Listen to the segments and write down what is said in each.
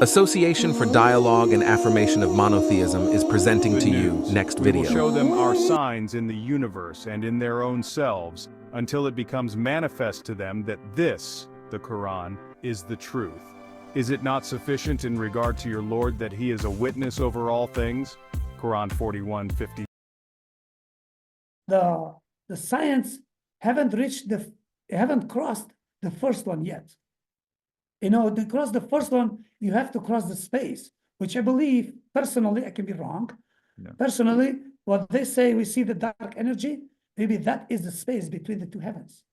Association for Dialogue and Affirmation of Monotheism is presenting to you news. next We will video. show them our signs in the universe and in their own selves until it becomes manifest to them that this, the Quran, is the truth. Is it not sufficient in regard to your Lord that he is a witness over all things? Quran 41:50. The science haven't crossed the first one yet. To cross the first one, you have to cross the space, which I believe, personally, I can be wrong. Yeah. Personally, what they say, we see the dark energy, maybe that is the space between the two heavens.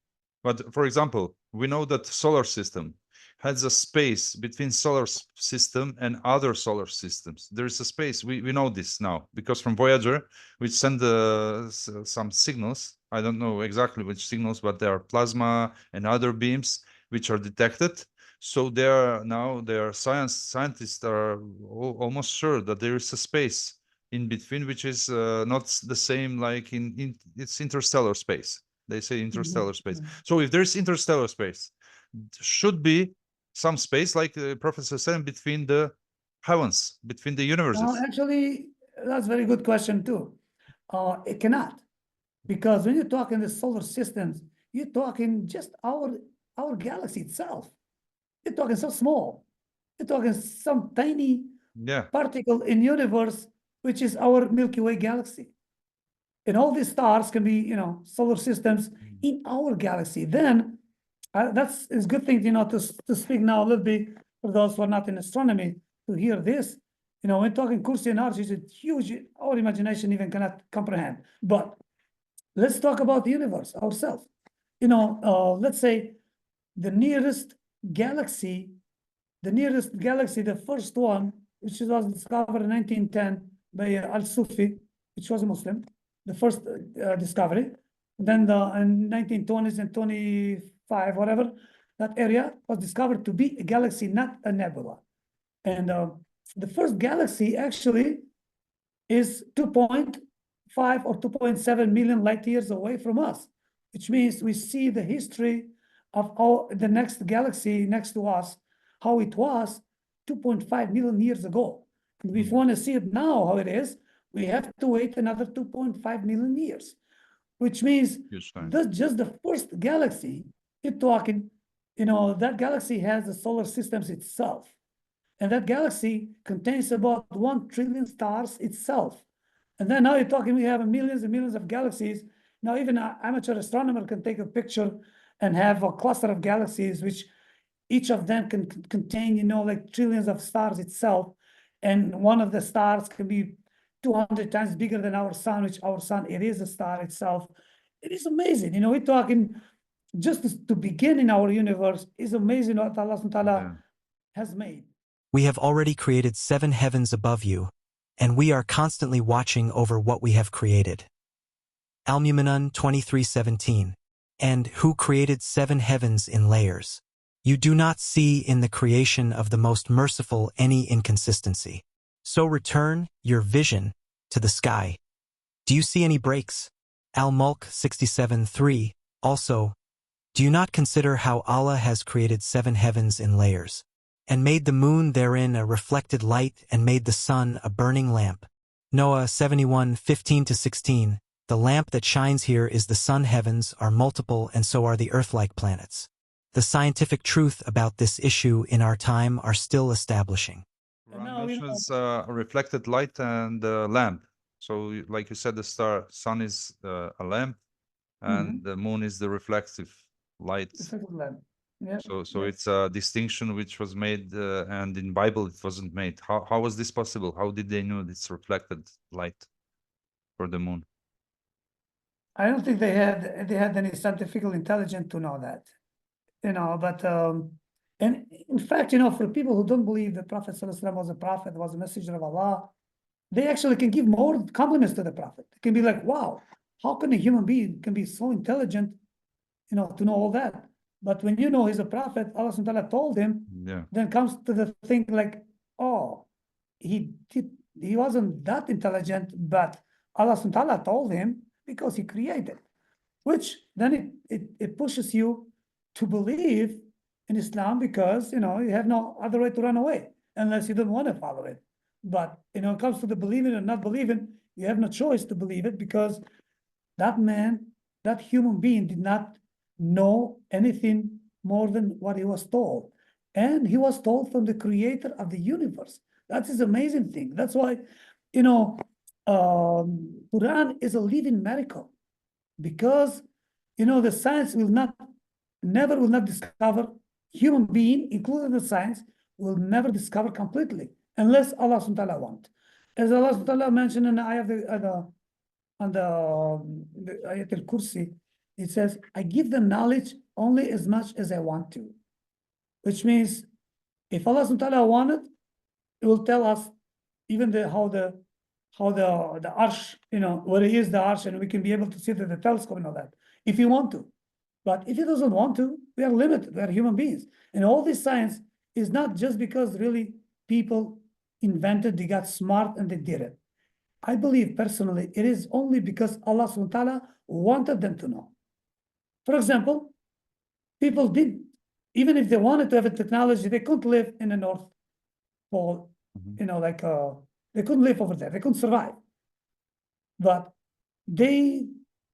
But for example, we know that solar system has a space between solar system and other solar systems. There is a space. We know this now because from Voyager, we send some signals. I don't know exactly which signals, but there are plasma and other beams which are detected. So scientists are almost sure that there is a space in between, which is not the same like in it's interstellar space. They say interstellar space. So if there's interstellar space, should be some space, like Professor said, between the heavens, between the universes. Actually, that's a very good question too. It cannot, because when you talk in the solar systems, you're talking just our galaxy itself. You're talking so small. You're talking some tiny particle in universe, which is our Milky Way galaxy. And all these stars can be, solar systems in our galaxy. Then that's a good thing, to speak now a little bit for those who are not in astronomy to hear this. When talking Kursi and Arch, it's huge, our imagination even cannot comprehend. But let's talk about the universe ourselves. Let's say the nearest galaxy, the first one, which was discovered in 1910 by Al-Sufi, which was a Muslim, the first discovery. Then in 1920s and 25, whatever, that area was discovered to be a galaxy, not a nebula. And the first galaxy actually is 2.5 or 2.7 million light years away from us, which means we see the history of the next galaxy next to us, how it was 2.5 million years ago. And if we want to see it now, how it is, we have to wait another 2.5 million years, which means that's just the first galaxy. You're talking, that galaxy has the solar systems itself. And that galaxy contains about 1 trillion stars itself. And then now you're talking, we have millions and millions of galaxies. Now even an amateur astronomer can take a picture and have a cluster of galaxies, which each of them can contain, like trillions of stars itself. And one of the stars can be 200 times bigger than our sun, which our sun, it is a star itself. It is amazing. We're talking just to begin in our universe is amazing what Allah subhanahu wa ta'ala has made. We have already created 7 heavens above you, and we are constantly watching over what we have created. Al-Mu'minun 23:17. And who created 7 heavens in layers? You do not see in the creation of the most merciful any inconsistency. So return your vision to the sky. Do you see any breaks? Al-Mulk 67:3. Also, do you not consider how Allah has created 7 heavens in layers, and made the moon therein a reflected light, and made the sun a burning lamp? Noah 71:15-16. The lamp that shines here is the sun. Heavens are multiple, and so are the earth-like planets. The scientific truth about this issue in our time are still establishing. Mentions reflected light and lamp. So, like you said, the sun is a lamp, and the moon is the reflective light. Yeah. So it's a distinction which was made, and in Bible it wasn't made. How was this possible? How did they know it's reflected light for the moon? I don't think they had any scientific intelligence to know that, but and in fact, for people who don't believe the Prophet ﷺ was a prophet, was a messenger of Allah, they actually can give more compliments to the Prophet. It can be like, wow, how can a human being can be so intelligent, to know all that? But when he's a prophet, Allah subhanahu wa ta'ala told him, then comes to the thing like, oh, he wasn't that intelligent, but Allah subhanahu wa ta'ala told him because he created, which then it pushes you to believe in Islam because, you have no other way to run away. unless you don't want to follow it. But, when it comes to the believing and not believing, you have no choice to believe it because that man, that human being did not know anything more than what he was told. And he was told from the creator of the universe. That is amazing thing. That's why, Quran is a living miracle because, the science never will not discover, human being, including the science, will never discover completely unless Allah subhanahu wa ta'ala want. As Allah subhanahu wa ta'ala mentioned in the ayah on the Ayat al-Kursi, it says, I give them knowledge only as much as I want to. Which means, if Allah subhanahu wa ta'ala wanted, it will tell us even how the arsh, where is the arsh, and we can be able to see the telescope and all that, if you want to. But if he doesn't want to, we are limited, we are human beings. And all this science is not just because really people invented, they got smart and they did it. I believe personally, it is only because Allah subhanahu wa ta'ala wanted them to know. For example, people did, even if they wanted to have a technology, they couldn't live in the North Pole, they couldn't live over there, they couldn't survive. But they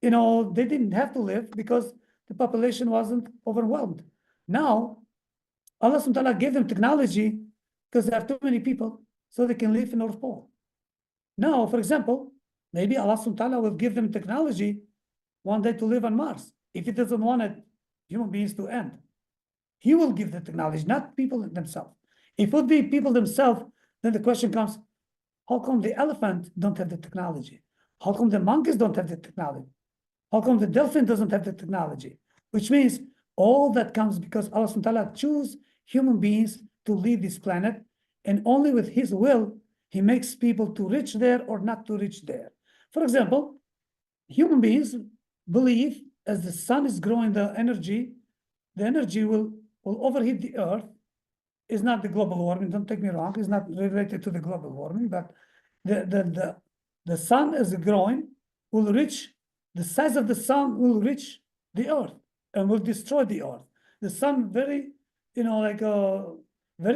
didn't have to live because the population wasn't overwhelmed. Now, Allah subhanahu wa ta'ala gave them technology because there are too many people, so they can live in North Pole. Now, for example, maybe Allah subhanahu wa ta'ala will give them technology one day to live on Mars. If he doesn't want human beings to end, he will give the technology, not people themselves. If it would be people themselves, then the question comes, how come the elephant don't have the technology? How come the monkeys don't have the technology? How come the dolphin doesn't have the technology? Which means all that comes because Allah subhanahu wa ta'ala choose human beings to leave this planet, and only with his will, he makes people to reach there or not to reach there. For example, human beings believe as the sun is growing the energy will overheat the earth. It's not the global warming, don't take me wrong, it's not related to the global warming, but the sun is growing, will reach, the size of the sun will reach the earth and will destroy the earth. The sun very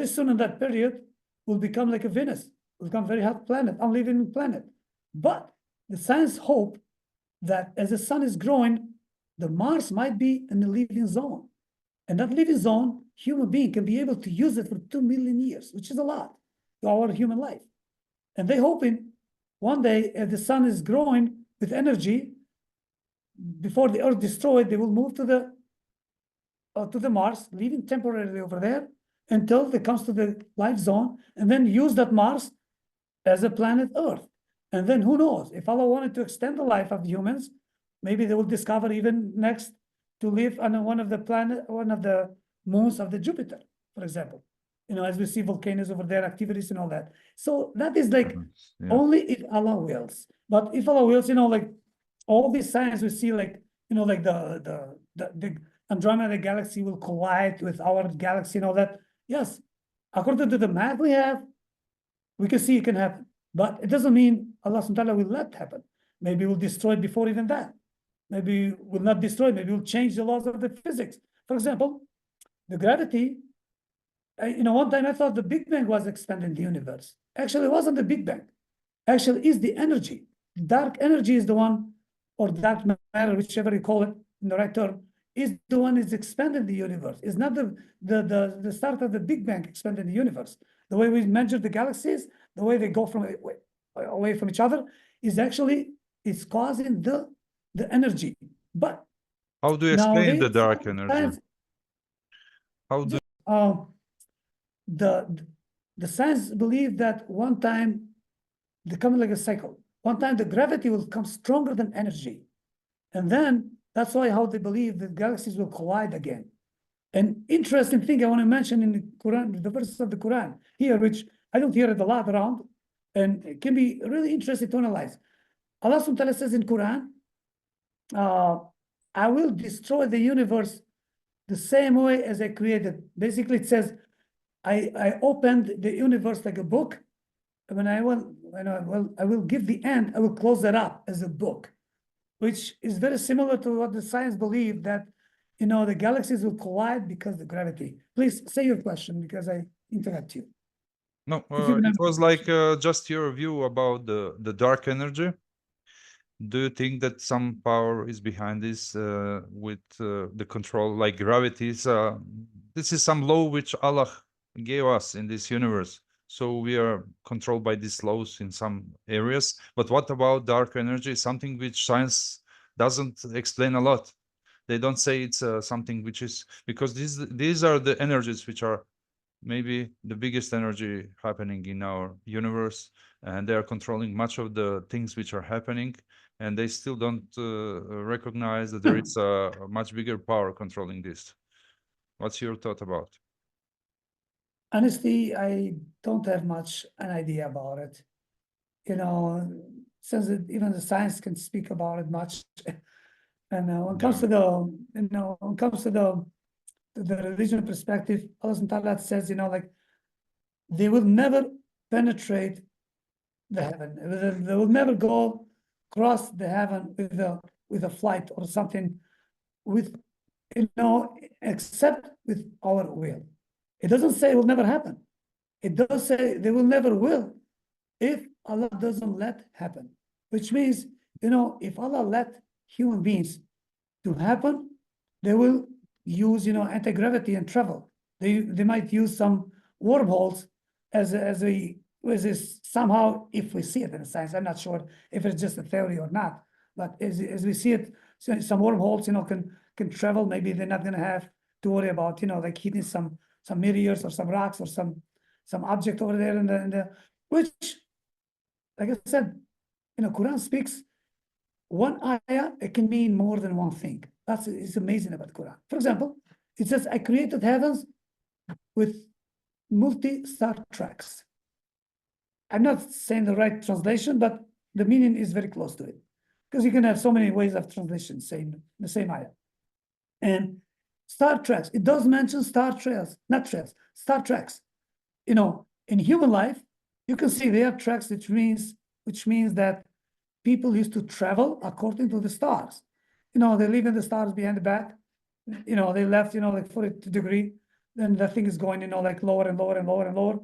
soon in that period will become like a Venus, will become very hot planet, unliving planet. But the science hope that as the sun is growing, the Mars might be in a living zone. And that living zone, human being can be able to use it for 2 million years, which is a lot to our human life. And they're hoping one day, as the sun is growing with energy, before the earth destroyed, they will move to the Mars, living temporarily over there until they comes to the life zone, and then use that Mars as a planet Earth. And then who knows, if Allah wanted to extend the life of humans, maybe they will discover even next to live on one of the moons of the Jupiter, for example. As we see volcanoes over there, activities and all that. So that is like only if Allah wills. But if Allah wills, all this science we see, the Andromeda galaxy will collide with our galaxy and all that. Yes, according to the math we have, we can see it can happen. But it doesn't mean Allah subhanahu wa ta'ala will let it happen. Maybe we'll destroy it before even that. Maybe we'll not destroy it. Maybe we'll change the laws of the physics. For example, the gravity, one time I thought the Big Bang was expanding the universe. Actually, it wasn't the Big Bang. Actually, it's the energy. Dark energy is the one, or dark matter, whichever you call it in the right term, is the one is expanding the universe. It's not the start of the Big Bang expanding the universe. The way we measure the galaxies, the way they go away from each other, is actually it's causing the energy. But how do you explain the dark science, energy? How do the science believe that one time they come like a cycle. One time the gravity will come stronger than energy, and then that's why how they believe the galaxies will collide again. An interesting thing I want to mention in the Quran, the verses of the Quran here, which I don't hear it a lot around, and it can be really interesting to analyze. Allah subhanahu wa ta'ala says in Quran, I will destroy the universe the same way as I created. Basically, it says, I opened the universe like a book. And I will give the end, I will close it up as a book, which is very similar to what the science believe that, the galaxies will collide because of the gravity. Please say your question because I interrupt you. No, If you it remember. was like just your view about the dark energy. Do you think that some power is behind this with the control, like gravity? This is some law which Allah gave us in this universe. So we are controlled by these laws in some areas. But what about dark energy? Something which science doesn't explain a lot. They don't say it's something which is, because these are the energies which are maybe the biggest energy happening in our universe, and they are controlling much of the things which are happening, and they still don't recognize that there is a much bigger power controlling this. What's your thought about? Honestly, I don't have much an idea about it. You know, since even the science can speak about it much. And when it comes to the, when it comes to the religion perspective, Allah Subhanahu wa Ta'ala says, like, they will never penetrate the heaven. They will never go cross the heaven with a flight or something with, except with our will. It doesn't say it will never happen. It does say they will never will if Allah doesn't let happen, which means, if Allah let human beings to happen, they will use, anti-gravity and travel. They might use some wormholes as somehow, if we see it in science. I'm not sure if it's just a theory or not, but as we see it, so some wormholes, can travel. Maybe they're not going to have to worry about, like hitting some meteors or some rocks or some object over there in the which, like I said, Quran speaks one ayah, it can mean more than one thing. It's amazing about Quran. For example, it says, I created heavens with multi-star tracks. I'm not saying the right translation, but the meaning is very close to it. Because you can have so many ways of translation saying the same ayah. And star tracks, it does mention star trails, not trails, star tracks. In human life, you can see they have tracks, which means that people used to travel according to the stars. They leave in the stars behind the back. They left, like 40 degree. Then the thing is going, like lower and lower and lower and lower.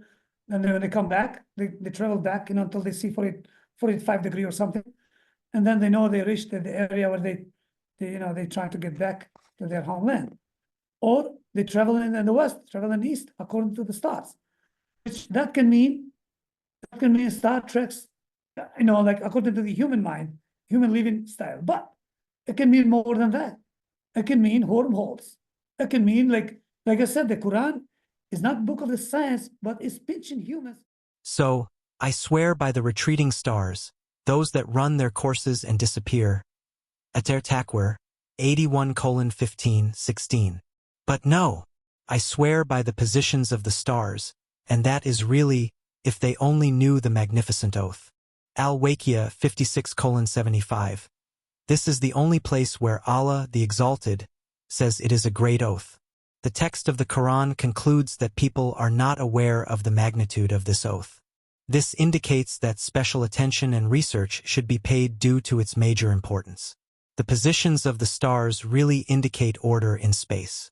And then when they come back, they travel back, until they see 45 degree or something. And then they know they reached the area where they try to get back to their homeland. Or they travel in the west, travel in the east, according to the stars. Which that can mean Star Trek's, like according to the human mind, human living style. But it can mean more than that. It can mean wormholes. It can mean, like I said, the Quran is not book of the science, but it's pinching humans. So, I swear by the retreating stars, those that run their courses and disappear. Ater Takwir, 81:15-16. But no, I swear by the positions of the stars, and that is really, if they only knew the magnificent oath. Al-Waqiah 56:75. This is the only place where Allah, the Exalted, says it is a great oath. The text of the Quran concludes that people are not aware of the magnitude of this oath. This indicates that special attention and research should be paid due to its major importance. The positions of the stars really indicate order in space.